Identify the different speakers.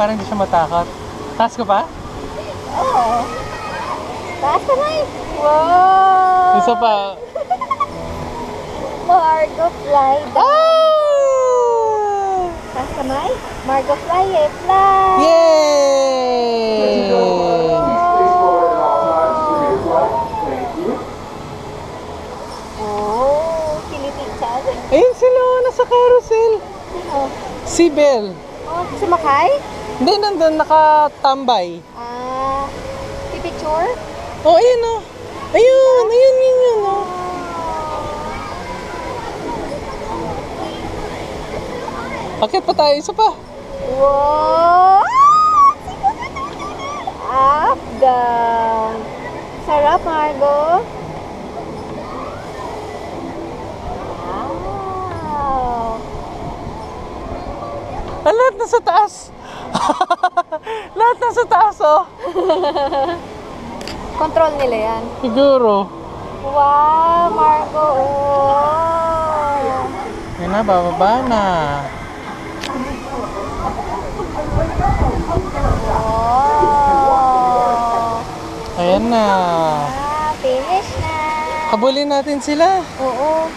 Speaker 1: para hindi siya matakot. Taas ko pa?
Speaker 2: Oo. Taas kamay. Wow!
Speaker 1: Isa pa.
Speaker 2: Margo fly down.
Speaker 1: Ah!
Speaker 2: Taas kamay. Margo fly eh. Fly!
Speaker 1: Yay!
Speaker 2: Oh, kilitichan.
Speaker 1: Ayun sila, nasa carousel.
Speaker 2: Oh,
Speaker 1: Si Belle.
Speaker 2: oh, sumakay?
Speaker 1: Hindi, nandun nakatambay.
Speaker 2: Ah, picture?
Speaker 1: Oh, ayun oh. Ayun, ayun, yun, yun oh. Bakit pa tayo? Isa pa.
Speaker 2: Wow! Up, down. Sarap, Margo. Wow!
Speaker 1: Ah, lahat nasa taas. Lahat nasa taas oh.
Speaker 2: Control nila yan.
Speaker 1: Siguro.
Speaker 2: Wow, Margo. Oh.
Speaker 1: Yan na, bababa na.
Speaker 2: Oh.
Speaker 1: Ayan na.
Speaker 2: Ah, finish na.
Speaker 1: Habulin natin sila.
Speaker 2: Oo.